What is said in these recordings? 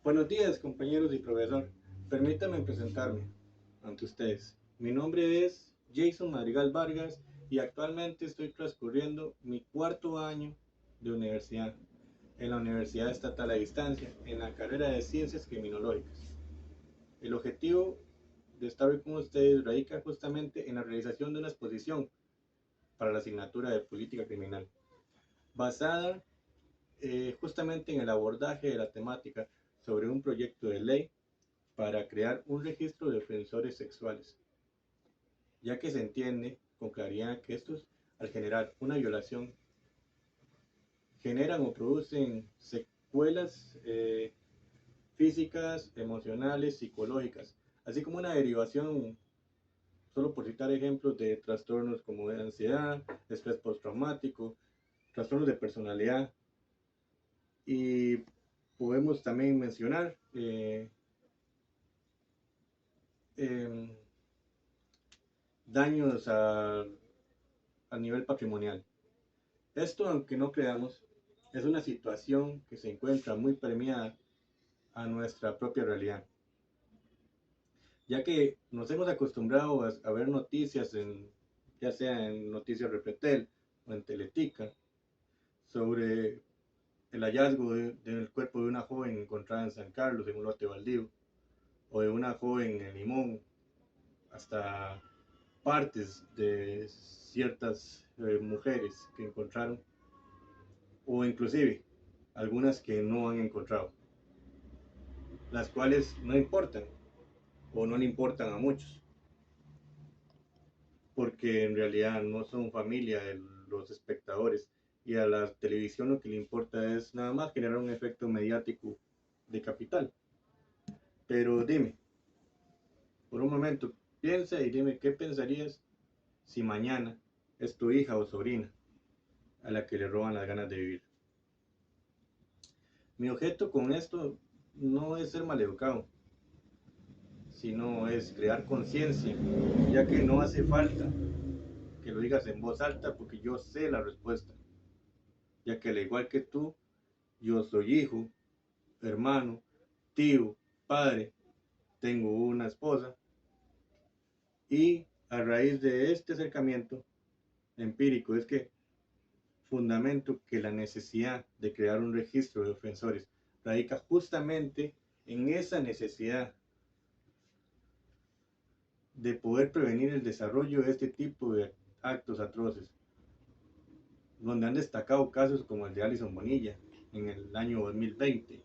Buenos días, compañeros y profesor. Permítanme presentarme ante ustedes. Mi nombre es Jason Madrigal Vargas y actualmente estoy transcurriendo mi cuarto año de universidad en la Universidad Estatal a Distancia en la carrera de Ciencias Criminológicas. El objetivo de estar hoy con ustedes radica justamente en la realización de una exposición para la asignatura de Política Criminal, basada justamente en el abordaje de la temática sobre un proyecto de ley para crear un registro de ofensores sexuales, ya que se entiende con claridad que estos, al generar una violación, generan o producen secuelas físicas, emocionales, psicológicas, así como una derivación, solo por citar ejemplos, de trastornos como de ansiedad, estrés postraumático, trastornos de personalidad, y podemos también mencionar eh, daños a nivel patrimonial. Esto, aunque no creamos, es una situación que se encuentra muy permeada a nuestra propia realidad, ya que nos hemos acostumbrado a ver noticias, ya sea en Noticias Repretel o en Teletica, sobre el hallazgo del cuerpo de una joven encontrada en San Carlos, en un lote baldío, o de una joven en Limón, hasta partes de ciertas mujeres que encontraron, o inclusive algunas que no han encontrado, las cuales no importan o no le importan a muchos, porque en realidad no son familia de los espectadores, y a la televisión lo que le importa es nada más generar un efecto mediático de capital. Pero dime, por un momento, piensa y dime qué pensarías si mañana es tu hija o sobrina a la que le roban las ganas de vivir. Mi objeto con esto no es ser maleducado, sino es crear conciencia, ya que no hace falta que lo digas en voz alta porque yo sé la respuesta, ya que al igual que tú, yo soy hijo, hermano, tío, padre, tengo una esposa, y a raíz de este acercamiento empírico es que fundamento que la necesidad de crear un registro de ofensores radica justamente en esa necesidad de poder prevenir el desarrollo de este tipo de actos atroces, donde han destacado casos como el de Alison Bonilla en el año 2020,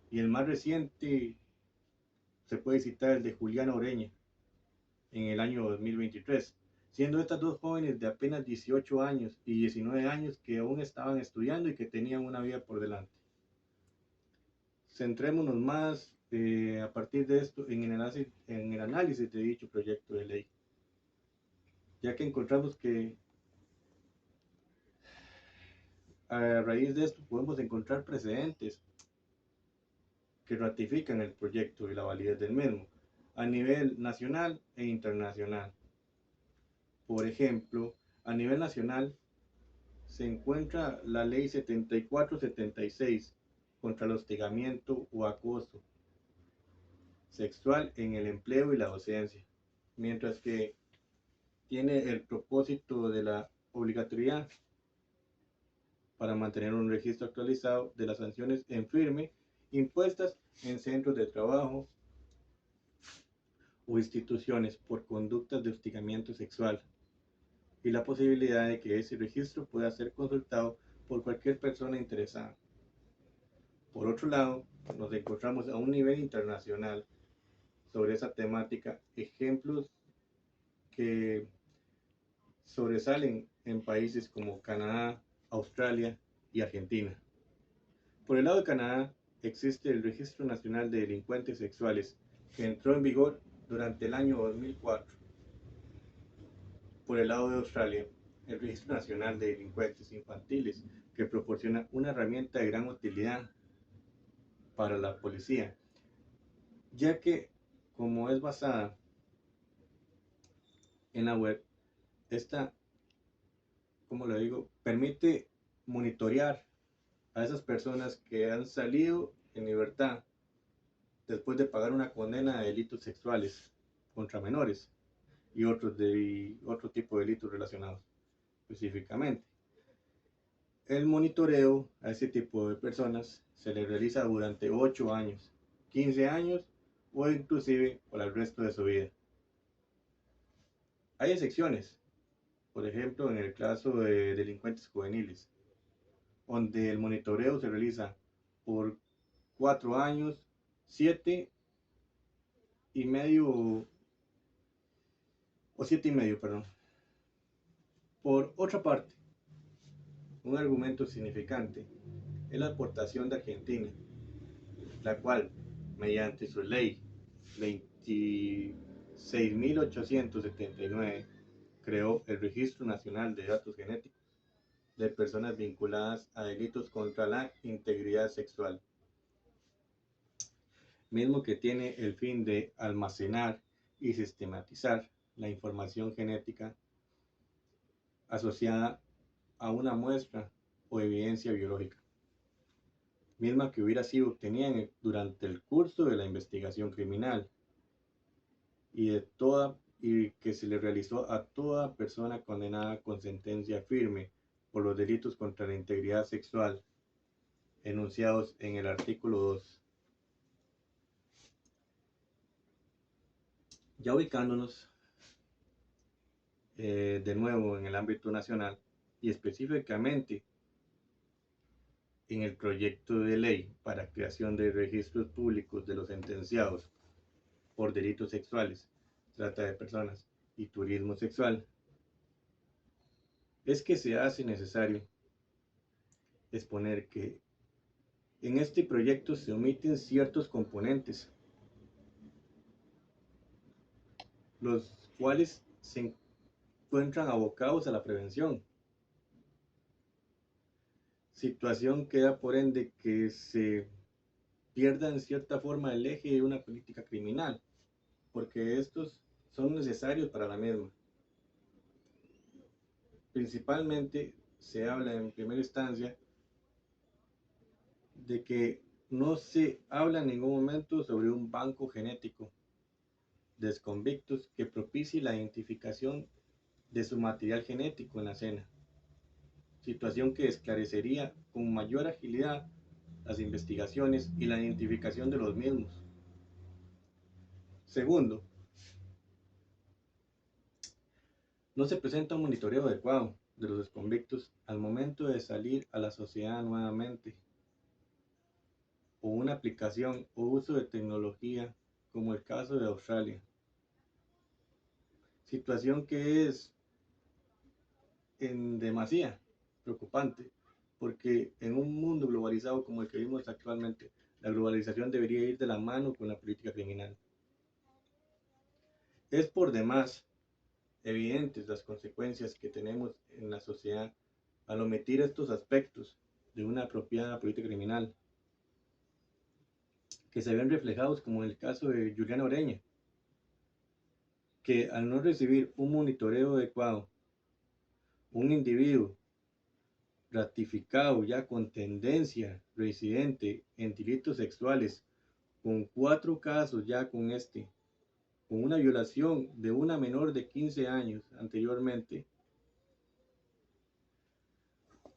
y el más reciente se puede citar el de Juliana Oreña en el año 2023, siendo estas dos jóvenes de apenas 18 años y 19 años que aún estaban estudiando y que tenían una vida por delante. Centrémonos más a partir de esto en el análisis de dicho proyecto de ley, ya que encontramos que a raíz de esto podemos encontrar precedentes que ratifican el proyecto y la validez del mismo a nivel nacional e internacional. Por ejemplo, a nivel nacional se encuentra la ley 7476 contra el hostigamiento o acoso sexual en el empleo y la docencia, mientras que tiene el propósito de la obligatoriedad para mantener un registro actualizado de las sanciones en firme impuestas en centros de trabajo o instituciones por conductas de hostigamiento sexual, y la posibilidad de que ese registro pueda ser consultado por cualquier persona interesada. Por otro lado, nos encontramos a un nivel internacional sobre esa temática ejemplos que sobresalen en países como Canadá, Australia y Argentina. Por el lado de Canadá, existe el Registro Nacional de Delincuentes Sexuales, que entró en vigor durante el año 2004. Por el lado de Australia, el Registro Nacional de Delincuentes Infantiles, que proporciona una herramienta de gran utilidad para la policía, ya que, como es basada en la web, esta, como le digo, permite monitorear a esas personas que han salido en libertad después de pagar una condena de delitos sexuales contra menores y otro tipo de delitos relacionados específicamente. El monitoreo a este tipo de personas se le realiza durante 8 años, 15 años o inclusive por el resto de su vida. Hay excepciones, por ejemplo en el caso de delincuentes juveniles, donde el monitoreo se realiza por 4 años, 7 y medio o 7 y medio, perdón. Por otra parte, un argumento significante es la aportación de Argentina, la cual, mediante su ley 26.879, creó el Registro Nacional de Datos Genéticos de personas vinculadas a delitos contra la integridad sexual, mismo que tiene el fin de almacenar y sistematizar la información genética asociada a una muestra o evidencia biológica, misma que hubiera sido obtenida durante el curso de la investigación criminal y que se le realizó a toda persona condenada con sentencia firme por los delitos contra la integridad sexual enunciados en el artículo 2. Ya ubicándonos de nuevo en el ámbito nacional y específicamente en el proyecto de ley para creación de registros públicos de los sentenciados por delitos sexuales, trata de personas y turismo sexual, es que se hace necesario exponer que en este proyecto se omiten ciertos componentes, los cuales se encuentran abocados a la prevención, situación que da por ende que se pierda en cierta forma el eje de una política criminal, porque estos son necesarios para la misma. Principalmente se habla en primera instancia de que no se habla en ningún momento sobre un banco genético de exconvictos que propicie la identificación de su material genético en la escena, situación que esclarecería con mayor agilidad las investigaciones y la identificación de los mismos. Segundo, no se presenta un monitoreo adecuado de los exconvictos al momento de salir a la sociedad nuevamente, o una aplicación o uso de tecnología como el caso de Australia. Situación que es en demasía preocupante, porque en un mundo globalizado como el que vivimos actualmente, la globalización debería ir de la mano con la política criminal. Es por demás evidentes las consecuencias que tenemos en la sociedad al omitir estos aspectos de una apropiada política criminal, que se ven reflejados como en el caso de Juliana Oreña, que al no recibir un monitoreo adecuado, un individuo ratificado ya con tendencia reincidente en delitos sexuales, con 4 casos ya con una violación de una menor de 15 años anteriormente,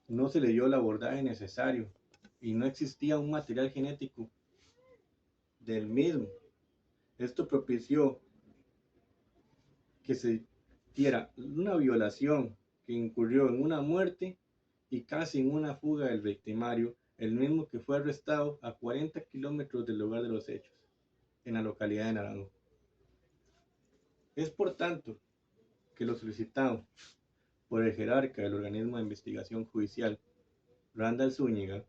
no se le dio el abordaje necesario y no existía un material genético del mismo. Esto propició que se diera una violación que incurrió en una muerte y casi en una fuga del victimario, el mismo que fue arrestado a 40 kilómetros del lugar de los hechos, en la localidad de Naranjo. Es por tanto que lo solicitado por el jerarca del organismo de investigación judicial, Randall Zúñiga,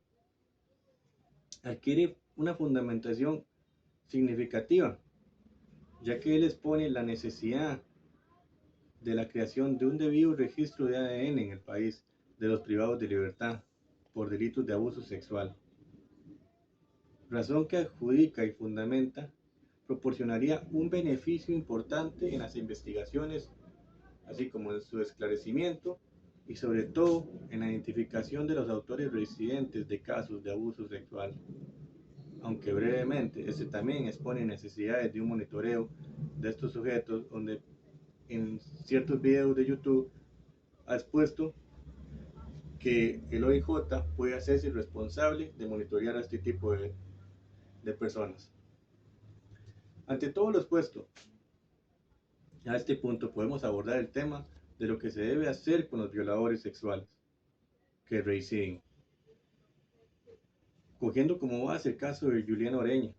adquiere una fundamentación significativa, ya que él expone la necesidad de la creación de un debido registro de ADN en el país de los privados de libertad por delitos de abuso sexual, razón que adjudica y fundamenta proporcionaría un beneficio importante en las investigaciones, así como en su esclarecimiento y sobre todo en la identificación de los autores reincidentes de casos de abuso sexual. aunque brevemente, este también expone necesidades de un monitoreo de estos sujetos, donde en ciertos videos de YouTube ha expuesto que el OIJ puede hacerse responsable de monitorear a este tipo de personas. Ante todo lo expuesto, a este punto podemos abordar el tema de lo que se debe hacer con los violadores sexuales que reinciden, cogiendo como base el caso de Juliana Oreña.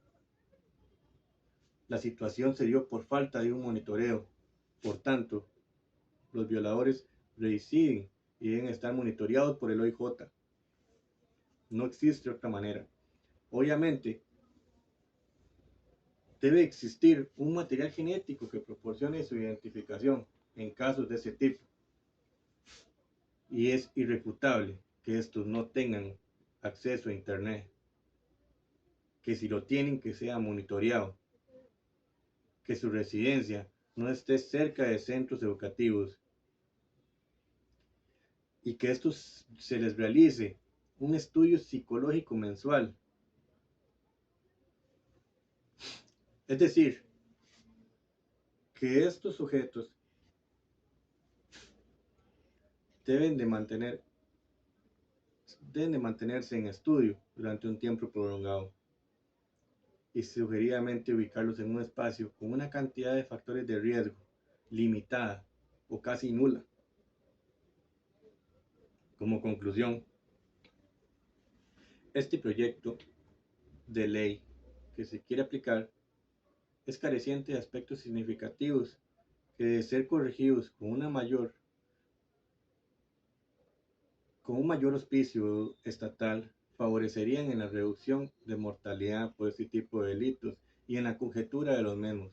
La situación se dio por falta de un monitoreo, por tanto, los violadores reinciden y deben estar monitoreados por el OIJ. No existe otra manera. Obviamente, debe existir un material genético que proporcione su identificación en casos de ese tipo. Y es irrefutable que estos no tengan acceso a Internet, que si lo tienen que sea monitoreado, que su residencia no esté cerca de centros educativos y que estos se les realice un estudio psicológico mensual. Es decir, que estos sujetos deben de mantenerse en estudio durante un tiempo prolongado y sugeridamente ubicarlos en un espacio con una cantidad de factores de riesgo limitada o casi nula. Como conclusión, este proyecto de ley que se quiere aplicar es careciente de aspectos significativos que, de ser corregidos con un mayor auspicio estatal, favorecerían en la reducción de mortalidad por este tipo de delitos y en la conjetura de los mismos,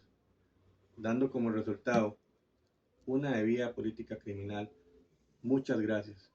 dando como resultado una debida política criminal. Muchas gracias.